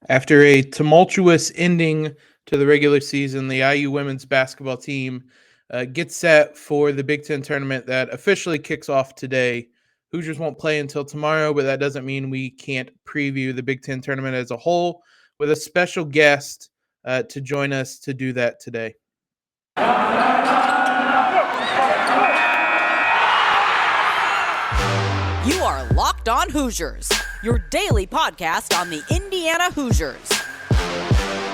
After a tumultuous ending to the regular season, the IU women's basketball team gets set for the Big Ten tournament that officially kicks off today. Hoosiers won't play until tomorrow, but that doesn't mean we can't preview the Big Ten tournament as a whole with a special guest to join us to do that today. You are Locked On Hoosiers, your daily podcast on the Indiana Hoosiers.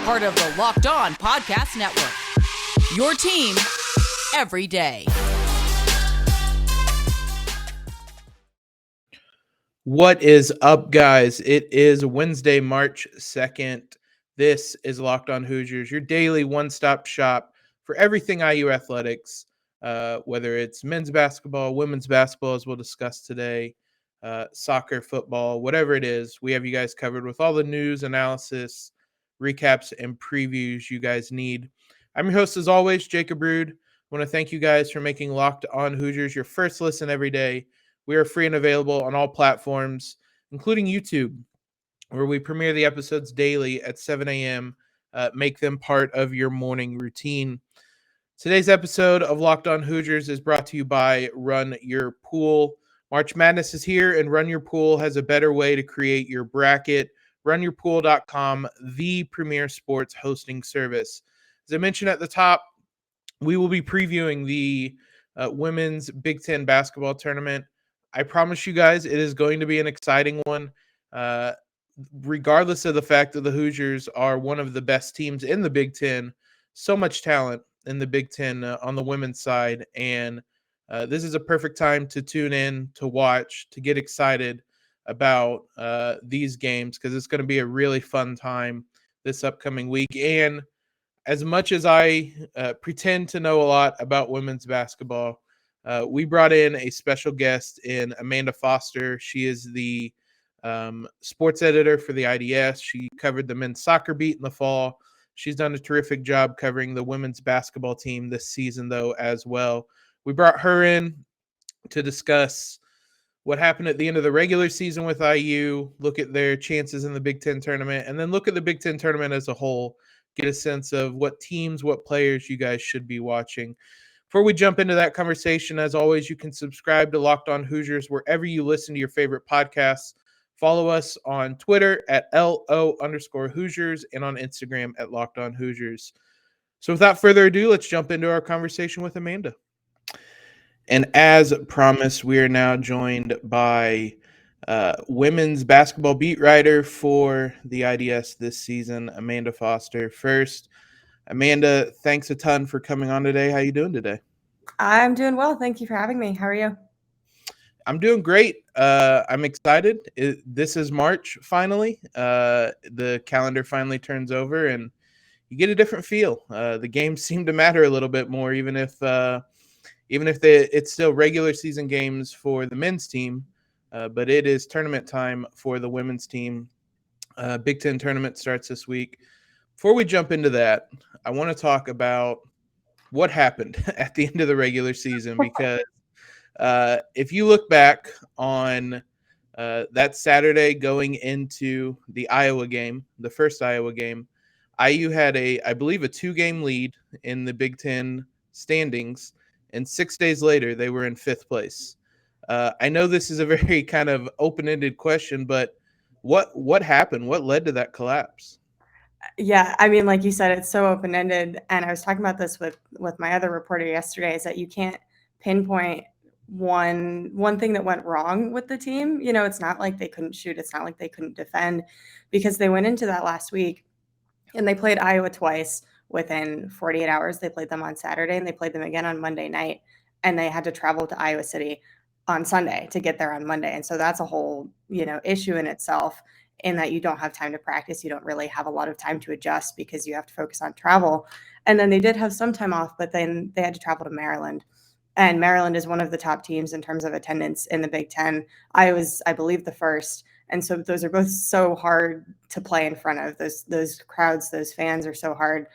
Part of the Locked On Podcast Network, your team every day. What is up, guys? It is Wednesday, March 2nd. This is Locked On Hoosiers, your daily one-stop shop for everything IU athletics, whether it's men's basketball, women's basketball, as we'll discuss today, soccer, football, whatever it is. We have you guys covered with all the news, analysis, recaps, and previews you guys need. I'm your host, as always, Jacob Rude. I want to thank you guys for making Locked On Hoosiers your first listen every day. We are free and available on all platforms, including YouTube, where we premiere the episodes daily at 7 a.m. Make them part of your morning routine. Today's episode of Locked On Hoosiers is brought to you by Run Your Pool. March Madness is here, and Run Your Pool has a better way to create your bracket. RunYourPool.com, the premier sports hosting service. As I mentioned at the top, we will be previewing the women's Big Ten basketball tournament. I promise you guys it is going to be an exciting one. Regardless of the fact that the Hoosiers are one of the best teams in the Big Ten, so much talent in the Big Ten on the women's side. And this is a perfect time to tune in, to watch, to get excited about these games, because it's going to be a really fun time this upcoming week. And as much as I pretend to know a lot about women's basketball, we brought in a special guest in Amanda Foster. She is the sports editor for the IDS. She covered the men's soccer beat in the fall. She's done a terrific job covering the women's basketball team this season, though, as well. We brought her in to discuss what happened at the end of the regular season with IU, look at their chances in the Big Ten tournament, and then look at the Big Ten tournament as a whole, get a sense of what teams, what players you guys should be watching. Before we jump into that conversation, as always, you can subscribe to Locked On Hoosiers wherever you listen to your favorite podcasts. Follow us on Twitter at LO_Hoosiers and on Instagram at Locked On Hoosiers. So without further ado, let's jump into our conversation with Amanda. And as promised, we are now joined by women's basketball beat writer for the IDS this season, Amanda Foster. First, Amanda, thanks a ton for coming on today. How you doing today? I'm doing well. Thank you for having me. How are you? I'm doing great. I'm excited. This is March, finally. The calendar finally turns over, and you get a different feel. The games seem to matter a little bit more, even if it's still regular season games for the men's team, but it is tournament time for the women's team. Big Ten tournament starts this week. Before we jump into that, I want to talk about what happened at the end of the regular season, because if you look back on that Saturday going into the Iowa game, the first Iowa game, IU had I believe a 2-game lead in the Big Ten standings, and 6 days later they were in 5th place. I know this is a very kind of open-ended question, but what happened? What led to that collapse? Yeah, I mean, like you said, it's so open-ended, and I was talking about this with my other reporter yesterday, is that you can't pinpoint one thing that went wrong with the team. You know, it's not like they couldn't shoot, it's not like they couldn't defend, because they went into that last week and they played Iowa twice within 48 hours. They played them on Saturday and they played them again on Monday night, and they had to travel to Iowa City on Sunday to get there on Monday. And so that's a whole, issue in itself, in that you don't have time to practice. You don't really have a lot of time to adjust because you have to focus on travel. And then they did have some time off, but then they had to travel to Maryland. And Maryland is one of the top teams in terms of attendance in the Big Ten. I was, I believe, the first. And so those are both so hard to play in front of. Those crowds, those fans are so hard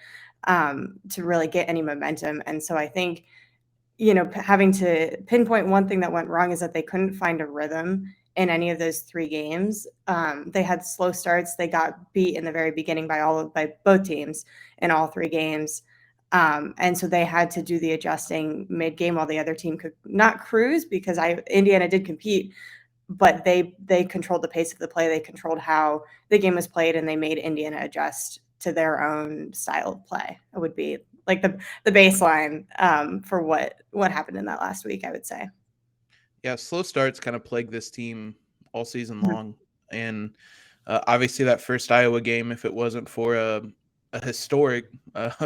to really get any momentum. And so I think, having to pinpoint one thing that went wrong is that they couldn't find a rhythm in any of those 3 games. They had slow starts. They got beat in the very beginning by both teams in all 3 games. And so they had to do the adjusting mid-game while the other team could not cruise, because Indiana did compete, but they controlled the pace of the play. They controlled how the game was played, and they made Indiana adjust to their own style of play. It would be like the baseline for what happened in that last week, I would say. Yeah, slow starts kind of plague this team all season Mhm. long. And obviously, that first Iowa game, if it wasn't for a historic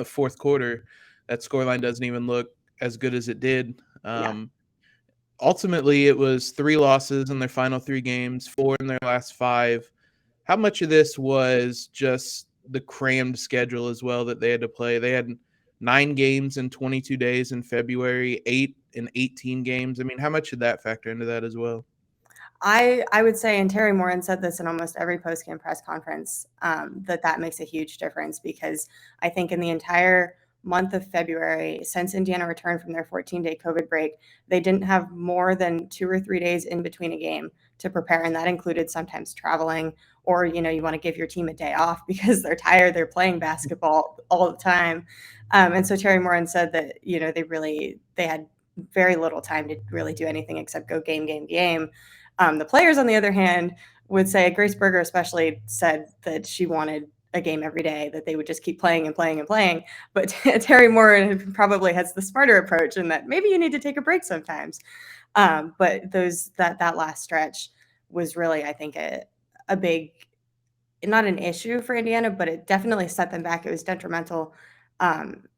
fourth quarter, that scoreline doesn't even look as good as it did. Yeah. Ultimately, it was 3 losses in their final 3 games, 4 in their last 5. How much of this was just the crammed schedule as well that they had to play? They had 9 games in 22 days in February, 8 in 18 games. I mean, how much did that factor into that as well? I would say, and Terry Moran said this in almost every post-game press conference, that makes a huge difference, because I think in the entire month of February, since Indiana returned from their 14-day COVID break, they didn't have more than 2 or 3 days in between a game to prepare, and that included sometimes traveling, or you want to give your team a day off because they're tired, they're playing basketball all the time. And so Terry Moran said that they had very little time to really do anything except go game. The players, on the other hand, would say, Grace Berger especially said that she wanted a game every day, that they would just keep playing and playing and playing. But Terry Moran probably has the smarter approach, in that maybe you need to take a break sometimes. But that last stretch was really, I think, a big, not an issue for Indiana, but it definitely set them back. It was detrimental,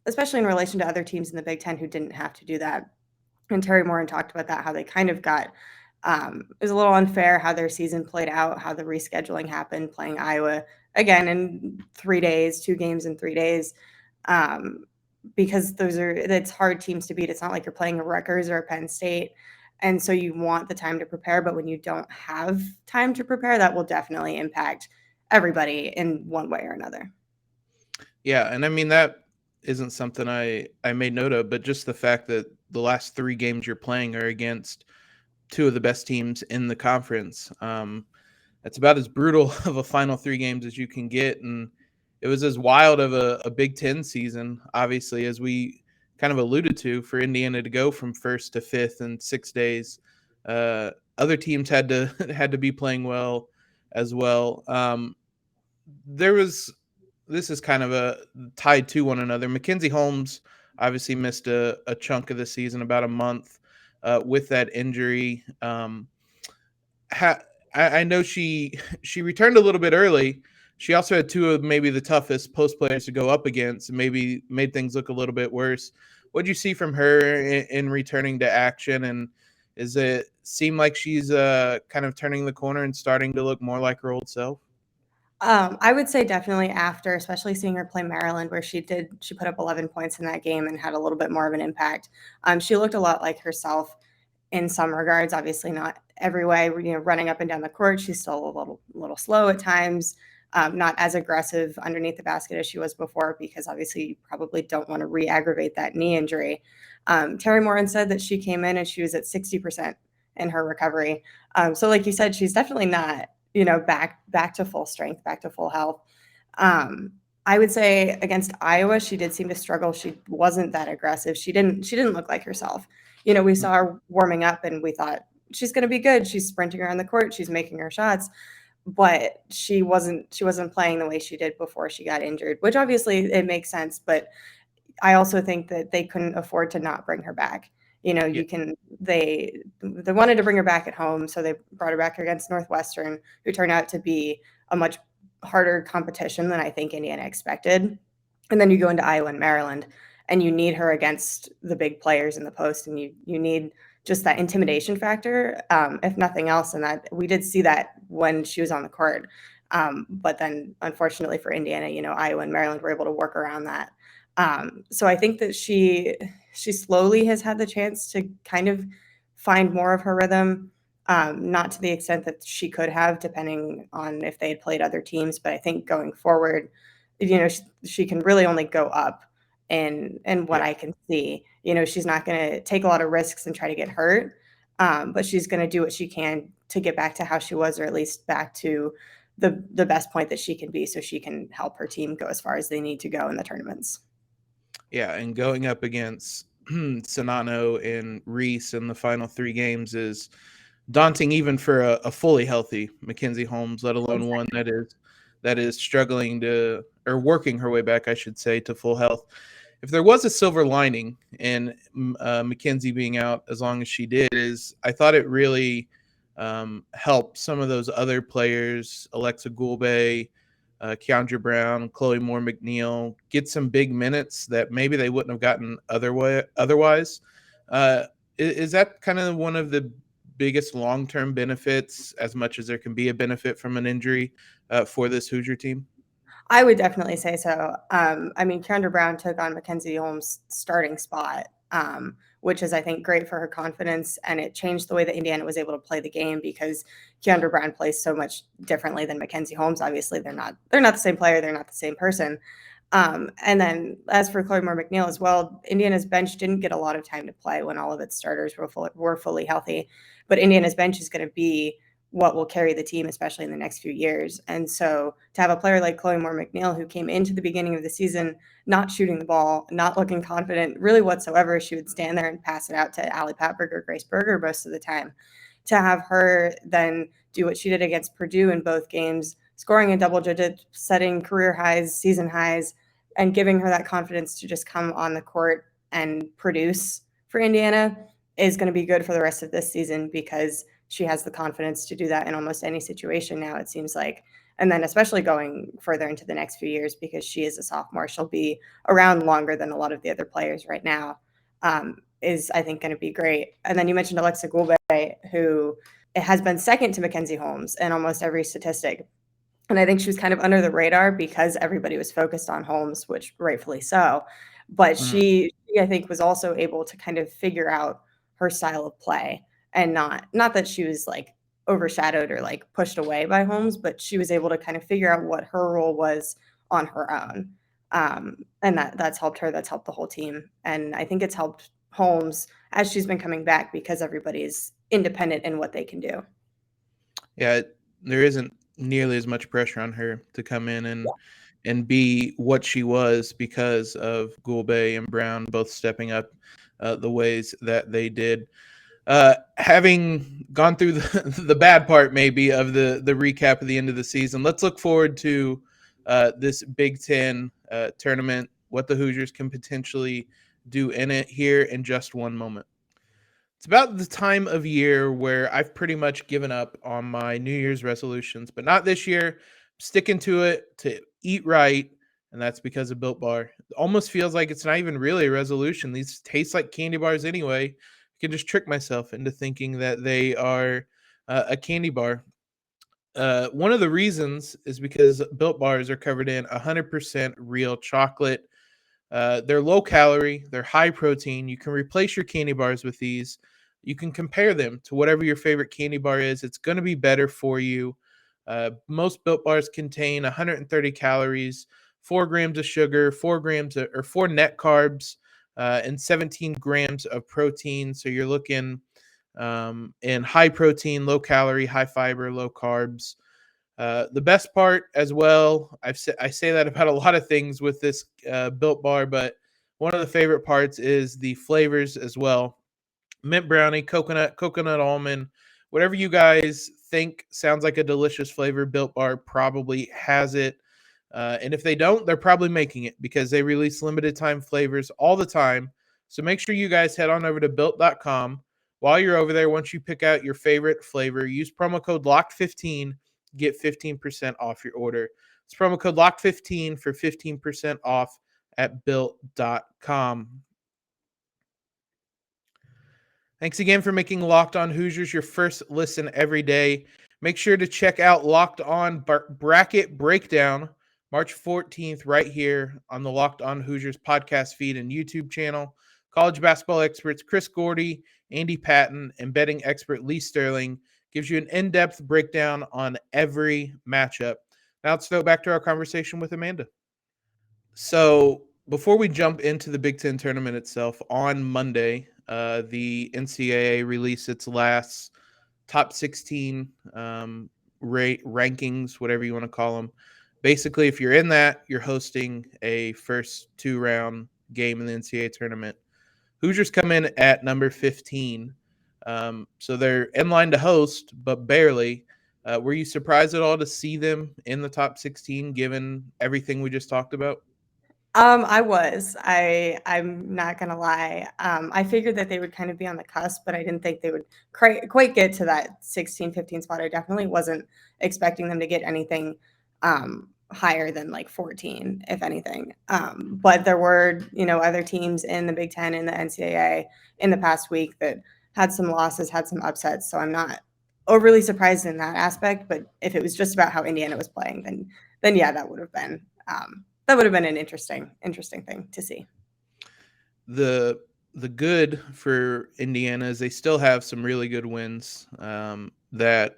especially in relation to other teams in the Big Ten who didn't have to do that. And Terry Moran talked about that, how they kind of got it was a little unfair how their season played out, how the rescheduling happened, playing Iowa again in 3 days, 2 games in 3 days, because it's hard teams to beat. It's not like you're playing a Rutgers or a Penn State, and so you want the time to prepare. But when you don't have time to prepare, that will definitely impact everybody in one way or another. Yeah, and I mean, that isn't something I made note of, but just the fact that the last 3 games you're playing are against 2 of the best teams in the conference. That's about as brutal of a final 3 games as you can get, and it was as wild of a Big Ten season, obviously, as we kind of alluded to, for Indiana to go from first to fifth in 6 days. Other teams had to had to be playing well as well. There was This is kind of a tied to one another. Mackenzie Holmes obviously missed a chunk of the season, about a month, with that injury. I know she returned a little bit early. She also had 2 of maybe the toughest post players to go up against, and maybe made things look a little bit worse. What do you see from her in returning to action, and is it seem like she's kind of turning the corner and starting to look more like her old self? I would say definitely after, especially seeing her play Maryland, where she put up 11 points in that game and had a little bit more of an impact. She looked a lot like herself in some regards, obviously not every way. Running up and down the court, she's still a little slow at times, not as aggressive underneath the basket as she was before, because obviously you probably don't want to re-aggravate that knee injury. Terry Moran said that she came in and she was at 60% in her recovery. So like you said, she's definitely not, back to full strength, back to full health. I would say against Iowa, she did seem to struggle. She wasn't that aggressive. She didn't look like herself. We saw her warming up and we thought she's going to be good. She's sprinting around the court. She's making her shots, but she wasn't playing the way she did before she got injured, which obviously it makes sense. But I also think that they couldn't afford to not bring her back. Yeah, They wanted to bring her back at home, so they brought her back against Northwestern, who turned out to be a much harder competition than I think Indiana expected. And then you go into Iowa and Maryland, and you need her against the big players in the post, and you need just that intimidation factor, if nothing else. And that we did see that when she was on the court. But then, unfortunately for Indiana, Iowa and Maryland were able to work around that. So I think that she slowly has had the chance to kind of find more of her rhythm, not to the extent that she could have, depending on if they had played other teams. But I think going forward, she can really only go up. And what yeah. I can see, she's not going to take a lot of risks and try to get hurt. But she's going to do what she can to get back to how she was, or at least back to the best point that she can be, so she can help her team go as far as they need to go in the tournaments. Yeah, and going up against Sonano and Reese in the final 3 games is daunting, even for a fully healthy Mackenzie Holmes, let alone one that is struggling to, or working her way back, I should say, to full health. If there was a silver lining in Mackenzie being out as long as she did, is I thought it really helped some of those other players, Alexa Goulbe, Keandra Brown, Chloe Moore McNeil, get some big minutes that maybe they wouldn't have gotten otherwise. Is that kind of one of the biggest long-term benefits, as much as there can be a benefit from an injury for this Hoosier team? I would definitely say so. I mean, Keandra Brown took on Mackenzie Holmes' starting spot, which is, I think, great for her confidence, and it changed the way that Indiana was able to play the game, because Keandra Brown plays so much differently than Mackenzie Holmes. Obviously, they're not the same player, they're not the same person. And then as for Chloe Moore McNeil as well, Indiana's bench didn't get a lot of time to play when all of its starters were fully healthy, but Indiana's bench is going to be what will carry the team, especially in the next few years. And so to have a player like Chloe Moore McNeil, who came into the beginning of the season not shooting the ball, not looking confident really whatsoever, she would stand there and pass it out to Allie Patberg or Grace Berger most of the time. To have her then do what she did against Purdue in both games, scoring in double digits, setting career highs, season highs, and giving her that confidence to just come on the court and produce for Indiana is going to be good for the rest of this season, because she has the confidence to do that in almost any situation now, it seems like. And then especially going further into the next few years, because she is a sophomore, she'll be around longer than a lot of the other players right now, is, I think, going to be great. And then you mentioned Alexa Goulbe, who has been second to Mackenzie Holmes in almost every statistic. And I think she was kind of under the radar because everybody was focused on Holmes, which rightfully so. But she I think, was also able to kind of figure out her style of play, and not that she was like overshadowed or like pushed away by Holmes, but she was able to kind of figure out what her role was on her own. And that's helped her, that's helped the whole team. And I think it's helped Holmes as she's been coming back, because everybody's independent in what they can do. Yeah, there isn't nearly as much pressure on her to come in and be what she was, because of Goulbe and Brown both stepping up the ways that they did. Having gone through the bad part maybe of the recap of the end of the season, let's look forward to this Big Ten tournament, what the Hoosiers can potentially do in it here in just one moment. It's about the time of year where I've pretty much given up on my New Year's resolutions, but not this year. Sticking to it to eat right, and that's because of Built Bar. It almost feels like it's not even really a resolution. These taste like candy bars anyway. I can just trick myself into thinking that they are a candy bar. One of the reasons is because Built Bars are covered in 100% real chocolate. They're low calorie, they're high protein. You can replace your candy bars with these. You can compare them to whatever your favorite candy bar is. It's going to be better for you. Most Built Bars contain 130 calories, 4 grams of sugar, 4 net carbs, and 17 grams of protein. So you're looking in high protein, low calorie, high fiber, low carbs. The best part as well, I say that about a lot of things with this Built Bar, but one of the favorite parts is the flavors as well. Mint brownie, coconut almond, whatever you guys think sounds like a delicious flavor, Built Bar probably has it. And if they don't, they're probably making it, because they release limited time flavors all the time. So make sure you guys head on over to built.com. While you're over there, once you pick out your favorite flavor, use promo code LOCKED15, get 15% off your order. It's promo code LOCKED15 for 15% off at built.com. Thanks again for making Locked On Hoosiers your first listen every day. Make sure to check out Locked On Bracket Breakdown March 14th right here on the Locked On Hoosiers podcast feed and YouTube channel. College basketball experts Chris Gordy, Andy Patton, and betting expert Lee Sterling gives you an in-depth breakdown on every matchup. Now let's throw it back to our conversation with Amanda. So before we jump into the Big Ten tournament itself on Monday, the NCAA released its last top 16 rankings, whatever you want to call them. Basically, if you're in that, you're hosting a first 2-round game in the NCAA tournament. Hoosiers come in at number 15. So they're in line to host, but barely. Were you surprised at all to see them in the top 16, given everything we just talked about? I was. I'm not gonna lie. I figured that they would kind of be on the cusp, but I didn't think they would quite get to that 16, 15 spot. I definitely wasn't expecting them to get anything higher than like 14, if anything. But there were, other teams in the Big Ten and the NCAA in the past week that had some losses, had some upsets. So I'm not overly surprised in that aspect. But if it was just about how Indiana was playing, then yeah, that would have been. That would have been an interesting thing to see. The good for Indiana is they still have some really good wins that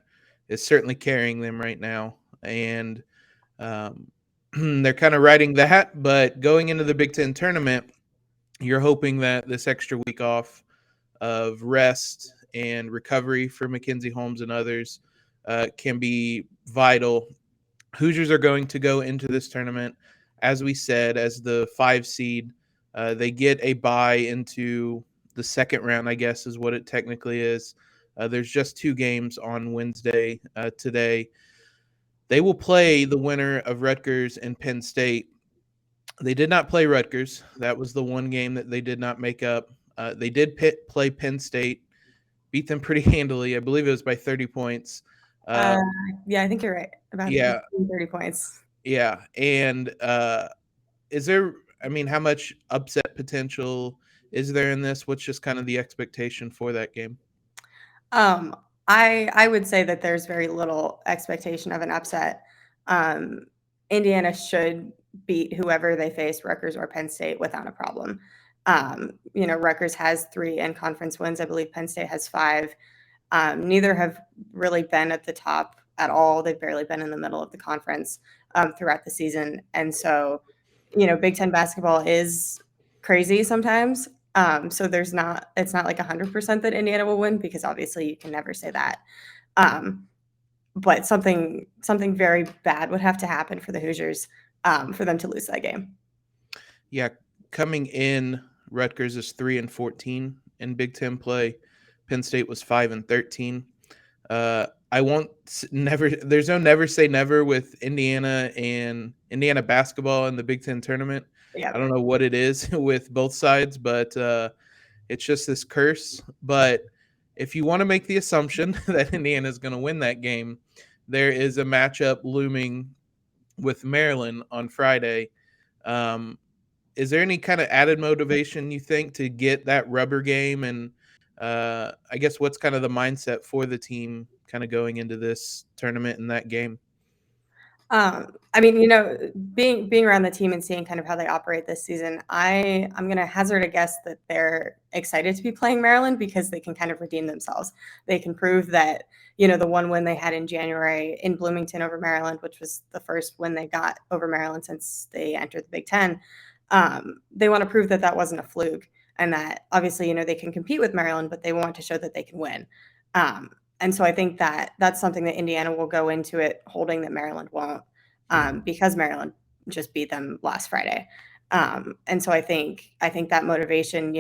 is certainly carrying them right now, and they're kind of riding that. But going into the Big Ten tournament, you're hoping that this extra week off of rest and recovery for Mackenzie Holmes and others can be vital. Hoosiers are going to go into this tournament, as we said, as the 5 seed. They get a bye into the second round, I guess is what it technically is. There's just 2 games on Wednesday today. They will play the winner of Rutgers and Penn State. They did not play Rutgers. That was the one game that they did not make up. They did play Penn State, beat them pretty handily. I believe it was by 30 points. Yeah, I think you're right. About Yeah. 30 points. Yeah. And is there, how much upset potential is there in this? What's just kind of the expectation for that game? I would say that there's very little expectation of an upset. Indiana should beat whoever they face, Rutgers or Penn State, without a problem. Rutgers has 3 in-conference wins. I believe Penn State has 5. Neither have really been at the top at all. They've barely been in the middle of the conference throughout the season. And so, Big Ten basketball is crazy sometimes. So it's not like 100% that Indiana will win, because obviously you can never say that. But something very bad would have to happen for the Hoosiers for them to lose that game. Yeah, coming in, Rutgers is 3-14 in Big Ten play. Penn State was 5-13. I won't never. There's no never say never with Indiana and Indiana basketball in the Big Ten tournament. Yeah. I don't know what it is with both sides, but it's just this curse. But if you want to make the assumption that Indiana is going to win that game, there is a matchup looming with Maryland on Friday. Is there any kind of added motivation, you think, to get that rubber game? And I guess what's kind of the mindset for the team kind of going into this tournament and that game? Being around the team and seeing kind of how they operate this season, I'm going to hazard a guess that they're excited to be playing Maryland, because they can kind of redeem themselves. They can prove that, the one win they had in January in Bloomington over Maryland, which was the first win they got over Maryland since they entered the Big Ten. They want to prove that that wasn't a fluke, and that obviously, they can compete with Maryland, but they want to show that they can win. And so I think that that's something that Indiana will go into it holding, that Maryland won't, because Maryland just beat them last Friday. And so I think that motivation,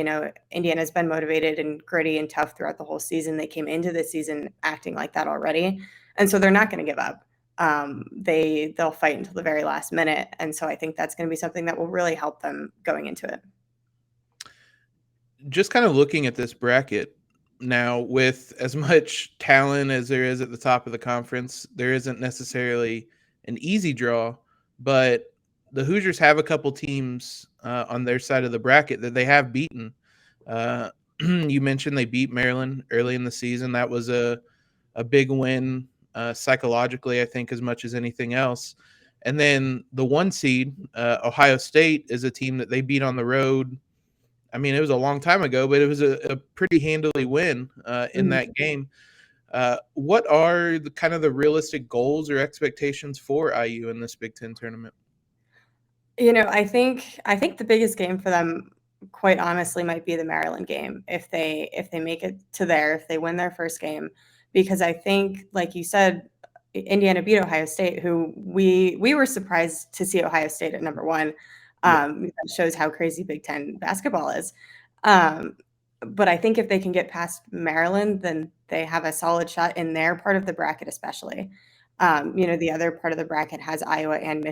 Indiana's been motivated and gritty and tough throughout the whole season. They came into the season acting like that already. And so they're not going to give up. They'll fight until the very last minute. And so I think that's going to be something that will really help them going into it. Just kind of looking at this bracket now, with as much talent as there is at the top of the conference, there isn't necessarily an easy draw, but the Hoosiers have a couple teams on their side of the bracket that they have beaten. You mentioned they beat Maryland early in the season. That was a big win psychologically, I think, as much as anything else. And then the 1 seed, Ohio State, is a team that they beat on the road. It was a long time ago, but it was a pretty handily win in that game. What are the kind of the realistic goals or expectations for IU in this Big Ten tournament? I think the biggest game for them quite honestly might be the Maryland game if they make it to there, if they win their first game, because I think, like you said, Indiana beat Ohio State, who we were surprised to see Ohio State at number one. That shows how crazy Big Ten basketball is. But I think if they can get past Maryland, then they have a solid shot in their part of the bracket, especially. The other part of the bracket has Iowa and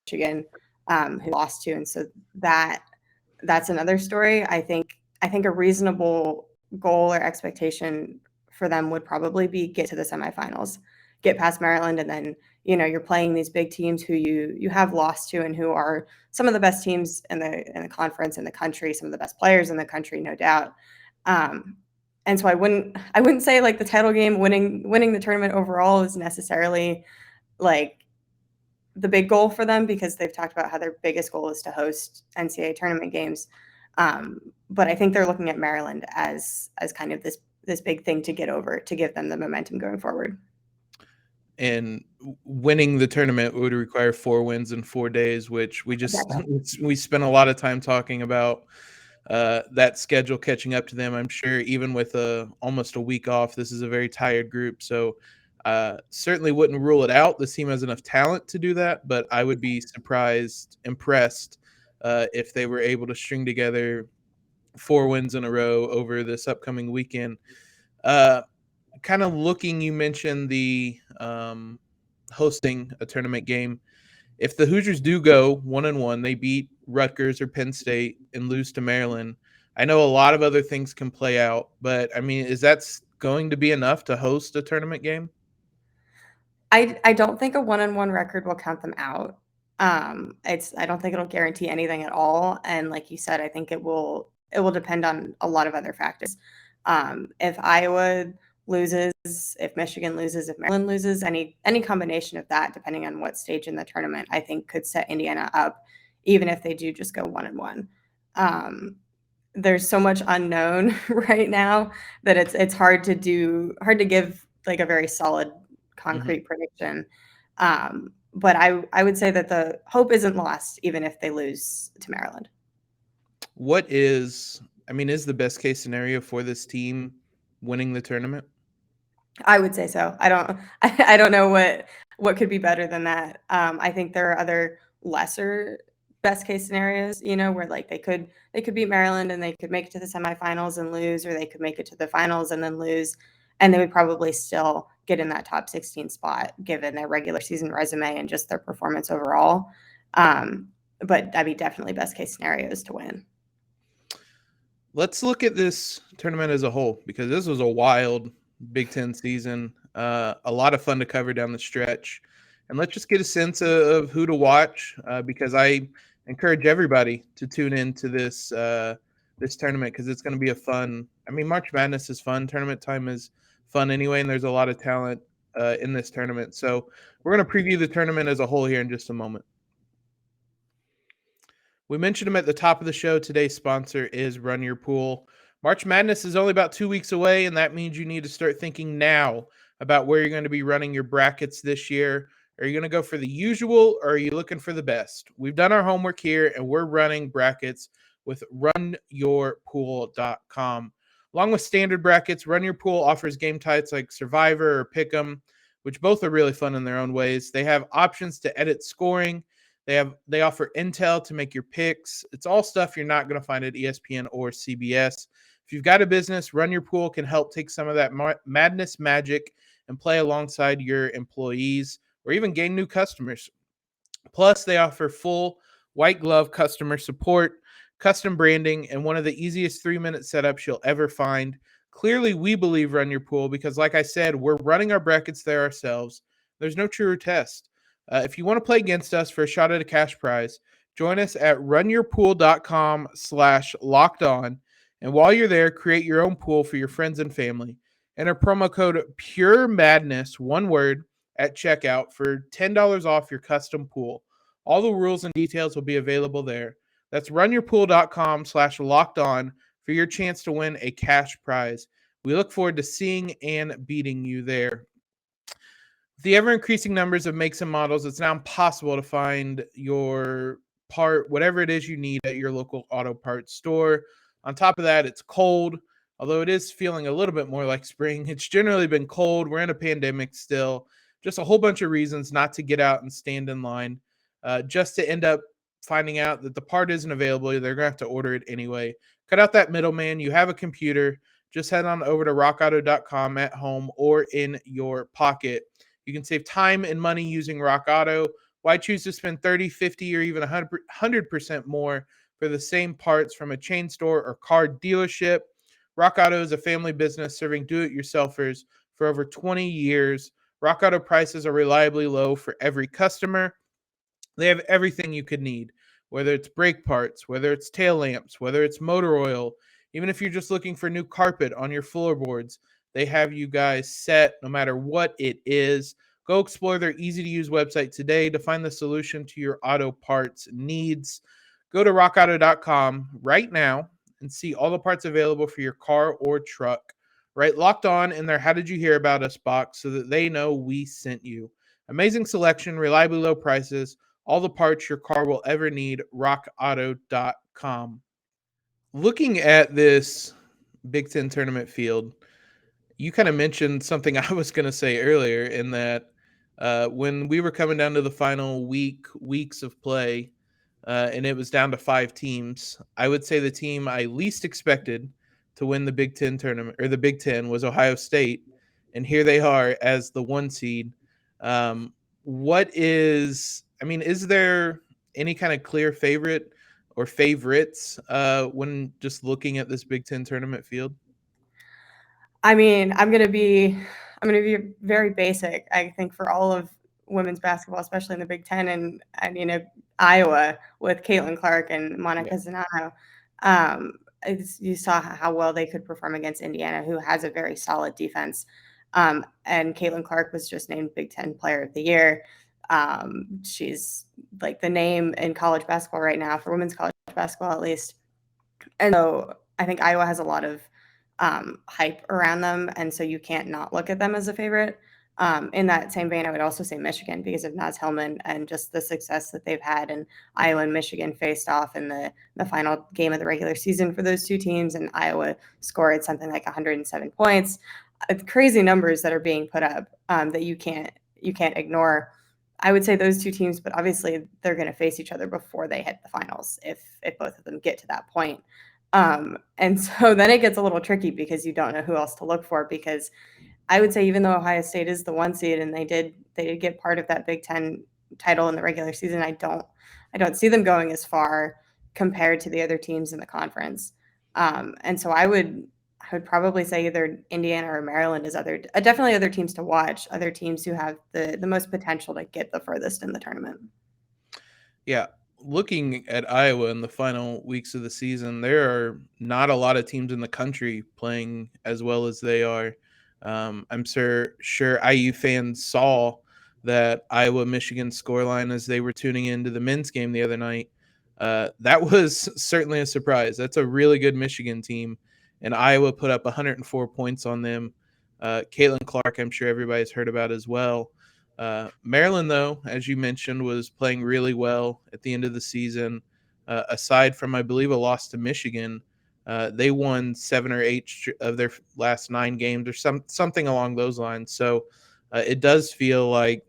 Michigan, who lost to, and so that's another story. I think a reasonable goal or expectation for them would probably be get to the semifinals, get past Maryland, and then you're playing these big teams who you have lost to and who are some of the best teams in the conference, in the country, some of the best players in the country, no doubt. And so I wouldn't say like the title game, winning the tournament overall is necessarily like the big goal for them, because they've talked about how their biggest goal is to host NCAA tournament games. But I think they're looking at Maryland as kind of this big thing to get over, to give them the momentum going forward. And winning the tournament would require 4 wins in 4 days, which we spent a lot of time talking about that schedule catching up to them. I'm sure even with almost a week off, this is a very tired group. So certainly wouldn't rule it out. This team has enough talent to do that, but I would be impressed if they were able to string together 4 wins in a row over this upcoming weekend. Kind of looking, you mentioned the hosting a tournament game. If the Hoosiers do go 1-1, they beat Rutgers or Penn State and lose to Maryland, I know a lot of other things can play out, but I mean, is that going to be enough to host a tournament game? I don't think a 1-1 record will count them out. I don't think it'll guarantee anything at all. And like you said, I think it will depend on a lot of other factors. If Iowa loses, if Michigan loses, if Maryland loses, any combination of that, depending on what stage in the tournament, I think could set Indiana up, even if they do just go 1-1. There's so much unknown right now that it's hard to give like a very solid concrete prediction. But I would say that the hope isn't lost, even if they lose to Maryland. Is the best case scenario for this team winning the tournament? I would say so. I don't know what could be better than that. I think there are other lesser best case scenarios, where like they could beat Maryland and they could make it to the semifinals and lose, or they could make it to the finals and then lose, and they would probably still get in that top 16 spot given their regular season resume and just their performance overall. But definitely best case scenario is to win. Let's look at this tournament as a whole, because this was a wild Big Ten season, a lot of fun to cover down the stretch, and let's just get a sense of who to watch, because I encourage everybody to tune into this tournament, because it's going to be a fun. March Madness is fun. Tournament time is fun anyway, and there's a lot of talent in this tournament. So we're going to preview the tournament as a whole here in just a moment. We mentioned them at the top of the show. Today's sponsor is Run Your Pool. March Madness is only about 2 weeks away, and that means you need to start thinking now about where you're going to be running your brackets this year. Are you going to go for the usual, or are you looking for the best? We've done our homework here, and we're running brackets with runyourpool.com. Along with standard brackets, Run Your Pool offers game types like Survivor or Pick'em, which both are really fun in their own ways. They have options to edit scoring. They offer intel to make your picks. It's all stuff you're not going to find at ESPN or CBS. If you've got a business, Run Your Pool can help take some of that madness magic and play alongside your employees, or even gain new customers. Plus, they offer full white glove customer support, custom branding, and one of the easiest 3-minute setups you'll ever find. Clearly, we believe Run Your Pool because, like I said, we're running our brackets there ourselves. There's no truer test. If you want to play against us for a shot at a cash prize, join us at runyourpool.com/lockedon. And while you're there, create your own pool for your friends and family. Enter promo code Pure Madness, one word, at checkout for $10 off your custom pool. All the rules and details will be available there. That's runyourpool.com/lockedon for your chance to win a cash prize. We look forward to seeing and beating you there. With the ever-increasing numbers of makes and models, it's now impossible to find your part, whatever it is you need at your local auto parts store. On top of that, it's cold, although it is feeling a little bit more like spring. It's generally been cold. We're in a pandemic still. Just a whole bunch of reasons not to get out and stand in line, just to end up finding out that the part isn't available. They're going to have to order it anyway. Cut out that middleman. You have a computer. Just head on over to rockauto.com at home or in your pocket. You can save time and money using Rock Auto. Why choose to spend 30, 50, or even 100% more for the same parts from a chain store or car dealership? Rock Auto is a family business serving do-it-yourselfers for over 20 years. Rock Auto prices are reliably low for every customer. They have everything you could need, whether it's brake parts, whether it's tail lamps, whether it's motor oil, even if you're just looking for new carpet on your floorboards. They have you guys set no matter what it is. Go explore their easy-to-use website today to find the solution to your auto parts needs. Go to rockauto.com right now and see all the parts available for your car or truck. Right, Locked On in their How Did You Hear About Us box so that they know we sent you. Amazing selection, reliably low prices, all the parts your car will ever need, rockauto.com. Looking at this Big Ten tournament field, you kind of mentioned something I was going to say earlier in that when we were coming down to the final weeks of play, and it was down to 5 teams, I would say the team I least expected to win the Big Ten tournament or the Big Ten was Ohio State. And here they are as the 1 seed. Is there any kind of clear favorite or favorites when just looking at this Big Ten tournament field? I mean, I'm gonna be very basic. I think for all of women's basketball, especially in the Big Ten, and Iowa with Caitlin Clark and Monica Zanano, you saw how well they could perform against Indiana, who has a very solid defense. And Caitlin Clark was just named Big Ten Player of the Year. She's like the name in college basketball right now, for women's college basketball at least. And so I think Iowa has a lot of hype around them, and so you can't not look at them as a favorite. In that same vein, I would also say Michigan because of Naz Hillman and just the success that they've had. And Iowa and Michigan faced off in the final game of the regular season for those two teams, and Iowa scored something like 107 points. Crazy numbers that are being put up that you can't ignore. I would say those two teams, but obviously they're going to face each other before they hit the finals if both of them get to that point. And so then it gets a little tricky because you don't know who else to look for, because I would say even though Ohio State is the 1 seed and they did get part of that Big Ten title in the regular season, I don't see them going as far compared to the other teams in the conference. And so I would probably say either Indiana or Maryland is definitely other teams to watch, other teams who have the most potential to get the furthest in the tournament. Yeah. Looking at Iowa in the final weeks of the season, there are not a lot of teams in the country playing as well as they are. I'm sure IU fans saw that Iowa-Michigan scoreline as they were tuning into the men's game the other night. That was certainly a surprise. That's a really good Michigan team, and Iowa put up 104 points on them. Caitlin Clark, I'm sure everybody's heard about as well. Maryland, though, as you mentioned, was playing really well at the end of the season. Aside from, I believe, a loss to Michigan, they won 7 or 8 of their last 9 games or something along those lines. So it does feel like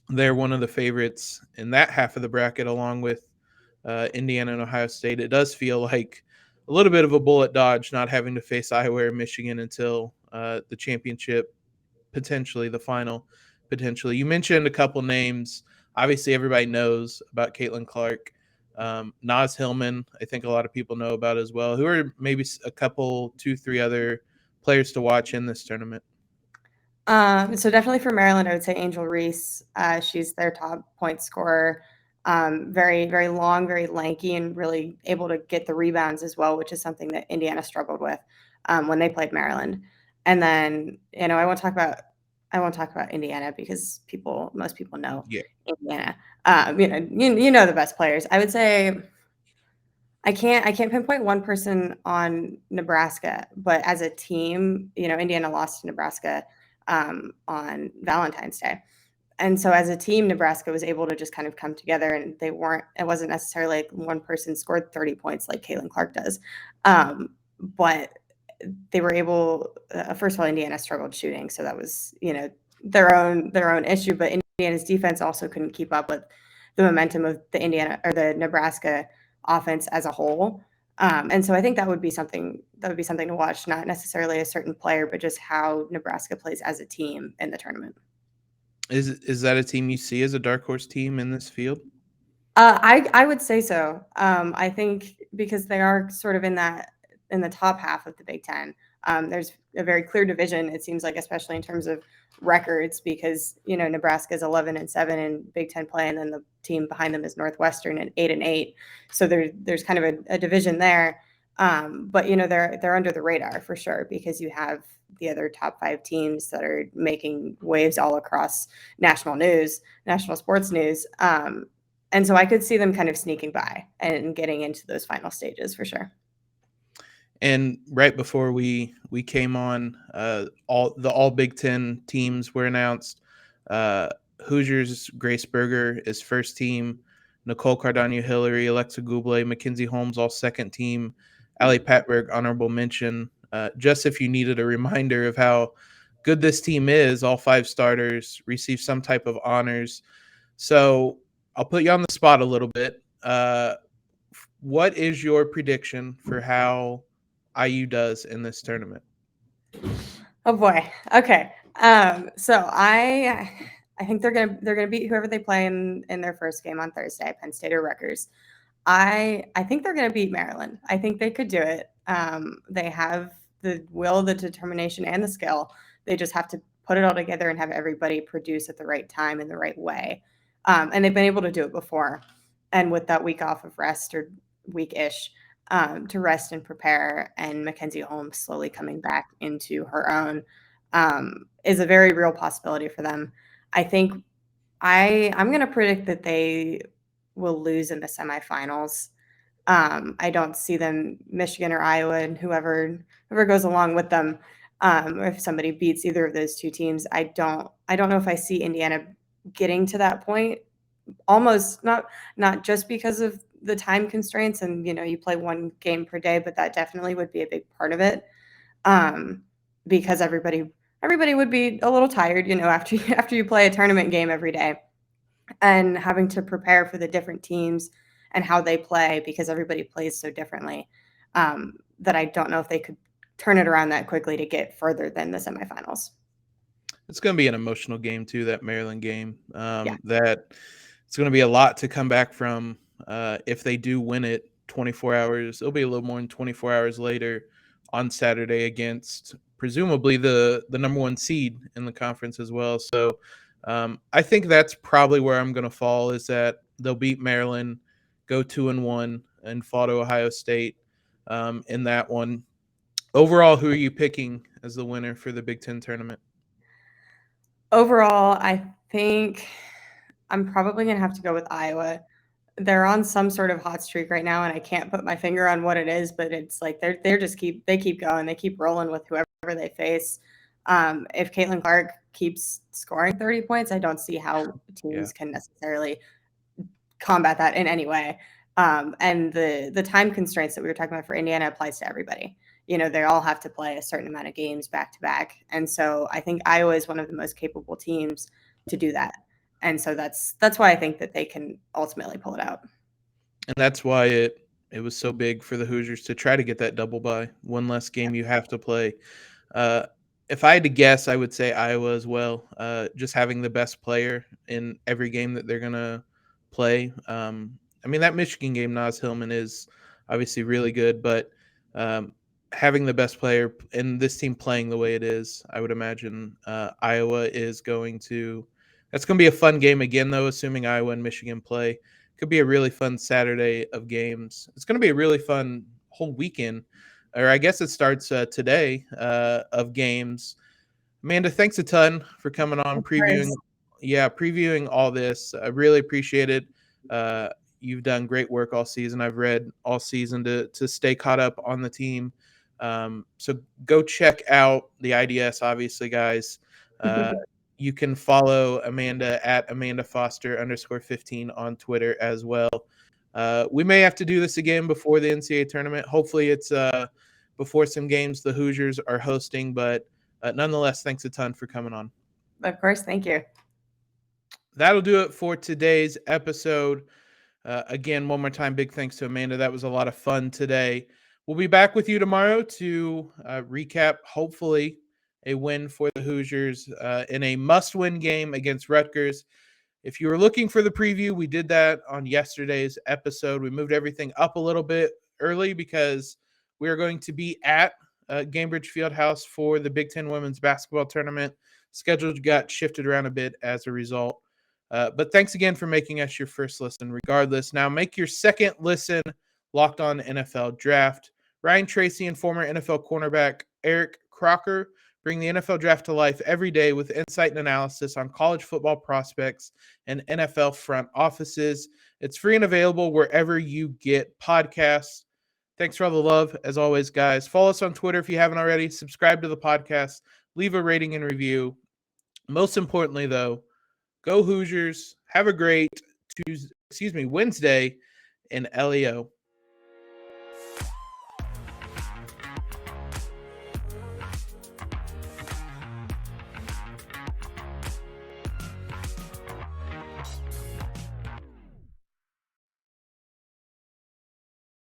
they're one of the favorites in that half of the bracket, along with Indiana and Ohio State. It does feel like a little bit of a bullet dodge not having to face Iowa or Michigan until the championship, potentially the final. Potentially. You mentioned a couple names. Obviously, everybody knows about Caitlin Clark. Naz Hillman, I think a lot of people know about as well. Who are maybe a couple, 2-3 other players to watch in this tournament? So definitely for Maryland, I would say Angel Reese. She's their top point scorer. Very, very long, very lanky, and really able to get the rebounds as well, which is something that Indiana struggled with when they played Maryland. And then, I won't talk about Indiana because most people know Indiana. You know the best players. I would say I can't pinpoint one person on Nebraska, but as a team, Indiana lost to Nebraska on Valentine's Day. And so as a team, Nebraska was able to just kind of come together, and it wasn't necessarily like one person scored 30 points like Caitlin Clark does. But they were able, first of all, Indiana struggled shooting. So that was, their own issue, but Indiana's defense also couldn't keep up with the momentum of the Nebraska offense as a whole. And so I think that would be something to watch, not necessarily a certain player, but just how Nebraska plays as a team in the tournament. Is that a team you see as a dark horse team in this field? I would say so. I think because they are sort of in the top half of the Big Ten. There's a very clear division, it seems like, especially in terms of records, because Nebraska is 11-7 in Big Ten play, and then the team behind them is Northwestern at 8-8. So there's kind of a division there. But they're under the radar for sure, because you have the other top 5 teams that are making waves all across national sports news. And so I could see them kind of sneaking by and getting into those final stages for sure. And right before we came on, all Big Ten teams were announced. Hoosiers, Grace Berger is first team. Nicole Cardano-Hillary, Alexa Gouble, Mackenzie Holmes, all second team. Ali Patberg, honorable mention. Just if you needed a reminder of how good this team is, all 5 starters receive some type of honors. So I'll put you on the spot a little bit. What is your prediction for how IU does in this tournament? Oh boy. Okay. So I think they're gonna beat whoever they play in their first game on Thursday, Penn State or Rutgers. I think they're gonna beat Maryland. I think they could do it. They have the will, the determination, and the skill. They just have to put it all together and have everybody produce at the right time in the right way. And they've been able to do it before. And with that week off of rest, or week-ish, to rest and prepare, and Mackenzie Holmes slowly coming back into her own, is a very real possibility for them. I think I'm going to predict that they will lose in the semifinals. I don't see them, Michigan or Iowa, and whoever goes along with them. If somebody beats either of those 2 teams, I don't know if I see Indiana getting to that point. Almost not just because of the time constraints, and you play 1 game per day, but that definitely would be a big part of it. Because everybody would be a little tired, after you play a tournament game every day, and having to prepare for the different teams and how they play, because everybody plays so differently, that I don't know if they could turn it around that quickly to get further than the semifinals. It's going to be an emotional game too, that Maryland game. Yeah. That it's going to be a lot to come back from. If they do win it 24 hours, it'll be a little more than 24 hours later on Saturday against presumably the number 1 seed in the conference as well. So I think that's probably where I'm going to fall, is that they'll beat Maryland, go 2-1, and fall to Ohio State in that one. Overall, who are you picking as the winner for the Big Ten tournament? Overall, I think I'm probably going to have to go with Iowa. They're on some sort of hot streak right now, and I can't put my finger on what it is, but it's like they keep going. They keep rolling with whoever they face. If Caitlin Clark keeps scoring 30 points, I don't see how teams can necessarily combat that in any way. And the time constraints that we were talking about for Indiana applies to everybody. They all have to play a certain amount of games back to back. And so I think Iowa is one of the most capable teams to do that. And so that's why I think that they can ultimately pull it out. And that's why it was so big for the Hoosiers to try to get that double bye, 1 less game you have to play. If I had to guess, I would say Iowa as well. Just having the best player in every game that they're going to play. That Michigan game, Naz Hillman, is obviously really good, but having the best player in this team playing the way it is, I would imagine Iowa is going to – that's going to be a fun game again, though, assuming Iowa and Michigan play. Could be a really fun Saturday of games. It's going to be a really fun whole weekend, or I guess it starts today of games. Amanda, thanks a ton for coming on, previewing all this. I really appreciate it. You've done great work all season. I've read all season to stay caught up on the team. So go check out the IDS, obviously, guys. You can follow Amanda at AmandaFoster_15 on Twitter as well. We may have to do this again before the NCAA tournament. Hopefully it's before some games the Hoosiers are hosting, but nonetheless, thanks a ton for coming on. Of course. Thank you. That'll do it for today's episode. Again, one more time, big thanks to Amanda. That was a lot of fun today. We'll be back with you tomorrow to recap, hopefully, a win for the Hoosiers in a must-win game against Rutgers. If you were looking for the preview, we did that on yesterday's episode. We moved everything up a little bit early because we are going to be at Gainbridge Fieldhouse for the Big Ten Women's Basketball Tournament. Schedule got shifted around a bit as a result. But thanks again for making us your first listen regardless. Now make your second listen Locked On NFL Draft. Ryan Tracy and former NFL cornerback Eric Crocker bring the NFL Draft to life every day with insight and analysis on college football prospects and NFL front offices. It's free and available wherever you get podcasts. Thanks for all the love, as always, guys. Follow us on Twitter if you haven't already. Subscribe to the podcast. Leave a rating and review. Most importantly, though, go Hoosiers. Have a great Wednesday in LEO.